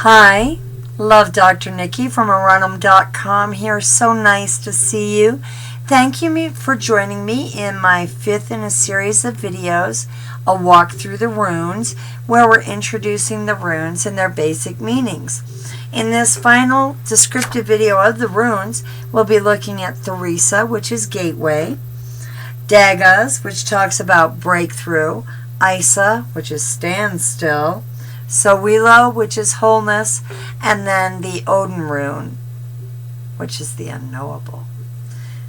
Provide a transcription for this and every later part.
Hi, love Dr. Nikki from Arunum.com here. So nice to see you. Thank you for joining me in my fifth in a series of videos, a walk through the runes, where we're introducing the runes and their basic meanings. In this final descriptive video of the runes, we'll be looking at Thru, which is gateway, Dagas, which talks about breakthrough, Isa, which is standstill, Sowilo, which is wholeness, and then the Odin rune, which is the unknowable.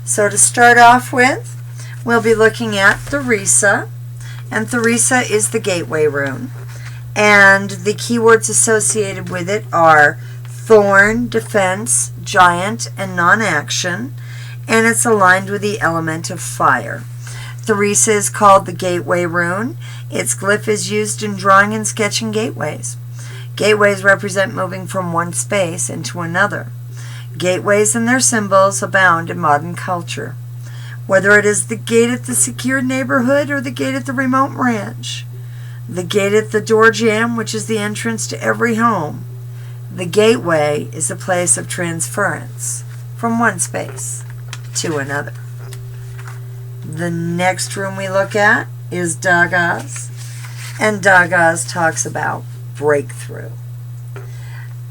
So to start off with, we'll be looking at Thru, and Thru is the gateway rune. And the keywords associated with it are thorn, defense, giant, and non-action, and it's aligned with the element of fire. Thru is called the gateway rune. Its glyph is used in drawing and sketching gateways. Gateways represent moving from one space into another. Gateways and their symbols abound in modern culture, whether it is the gate at the secured neighborhood or the gate at the remote ranch, the gate at the door jamb, which is the entrance to every home. The gateway is a place of transference from one space to another. The next room we look at is Dagas, and Dagas talks about breakthrough.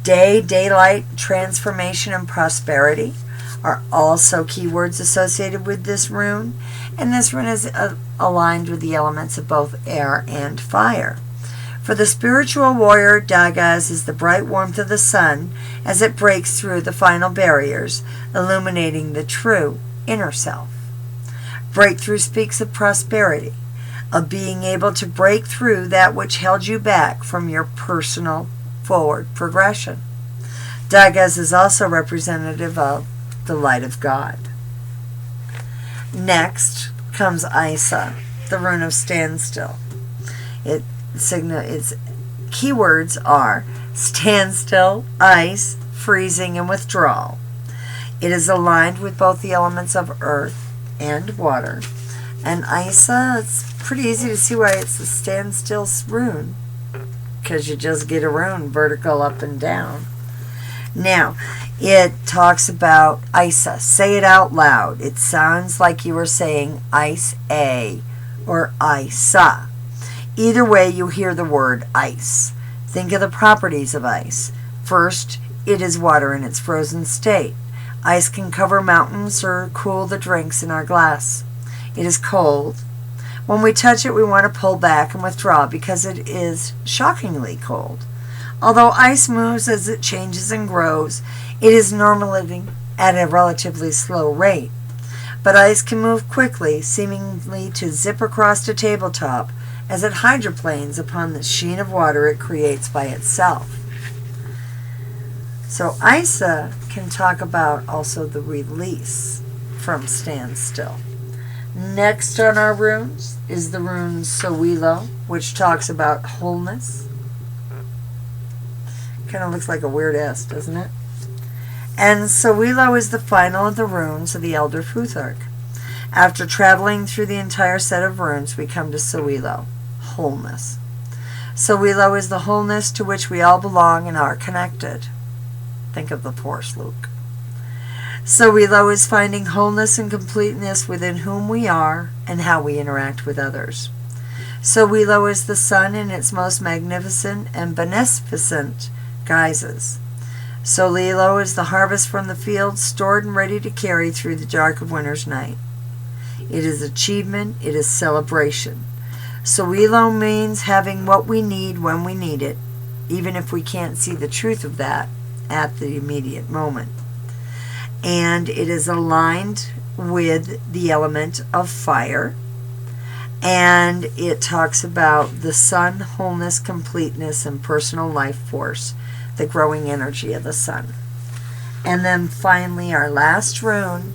Daylight, transformation, and prosperity are also keywords associated with this rune, and this rune is aligned with the elements of both air and fire. For the spiritual warrior, Dagas is the bright warmth of the sun as it breaks through the final barriers, illuminating the true inner self. Breakthrough speaks of prosperity, of being able to break through that which held you back from your personal forward progression. Dagas is also representative of the light of God. Next comes Isa, the rune of standstill. Its keywords are standstill, ice, freezing, and withdrawal. It is aligned with both the elements of earth and water. And Isa, it's pretty easy to see why it's the standstill rune, because you just get a rune vertical up and down. Now, it talks about Isa. Say it out loud. It sounds like you were saying ice-a or Isa. Either way, you hear the word ice. Think of the properties of ice. First, it is water in its frozen state. Ice can cover mountains or cool the drinks in our glass. It is cold. When we touch it, we want to pull back and withdraw because it is shockingly cold. Although ice moves as it changes and grows, it is normally at a relatively slow rate. But ice can move quickly, seemingly to zip across a tabletop as it hydroplanes upon the sheen of water it creates by itself. So Isa can talk about also the release from standstill. Next on our runes is the rune Sowilo, which talks about wholeness. Kind of looks like a weird S, doesn't it? And Sowilo is the final of the runes of the Elder Futhark. After traveling through the entire set of runes, we come to Sowilo, wholeness. Sowilo is the wholeness to which we all belong and are connected. Think of the poor Slook. Sowilo is finding wholeness and completeness within whom we are and how we interact with others. Sowilo is the sun in its most magnificent and beneficent guises. Sowilo is the harvest from the field stored and ready to carry through the dark of winter's night. It is achievement, it is celebration. Sowilo means having what we need when we need it, even if we can't see the truth of that at the immediate moment. And it is aligned with the element of fire. And it talks about the sun, wholeness, completeness, and personal life force, the growing energy of the sun. And then finally our last rune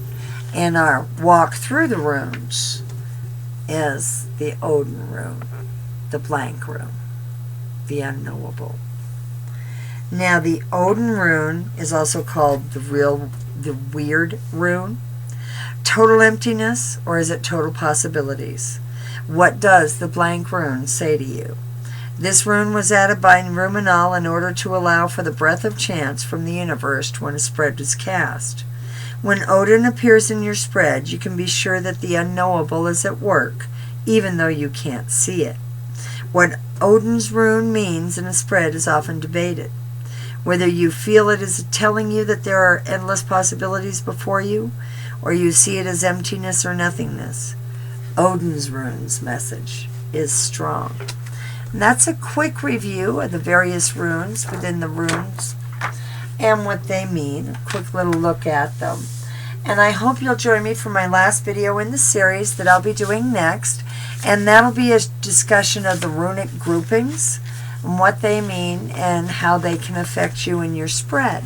in our walk through the runes is the Odin rune, the blank rune, the unknowable. Now the Odin rune is also called the weird rune. Total emptiness, or is it total possibilities? What does the blank rune say to you? This rune was added by Ruminal in order to allow for the breath of chance from the universe when a spread is cast. When Odin appears in your spread, you can be sure that the unknowable is at work, even though you can't see it. What Odin's rune means in a spread is often debated. Whether you feel it is telling you that there are endless possibilities before you, or you see it as emptiness or nothingness, Odin's rune's message is strong. And that's a quick review of the various runes within the runes and what they mean. A quick little look at them. And I hope you'll join me for my last video in the series that I'll be doing next. And that'll be a discussion of the runic groupings and what they mean and how they can affect you in your spread.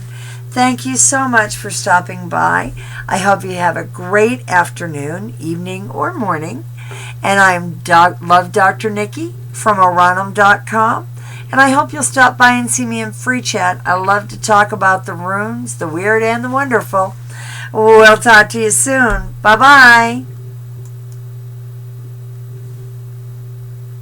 Thank you so much for stopping by. I hope you have a great afternoon, evening, or morning. And I'm Love Dr. Nikki from Oranum.com. And I hope you'll stop by and see me in free chat. I love to talk about the runes, the weird, and the wonderful. We'll talk to you soon. Bye-bye.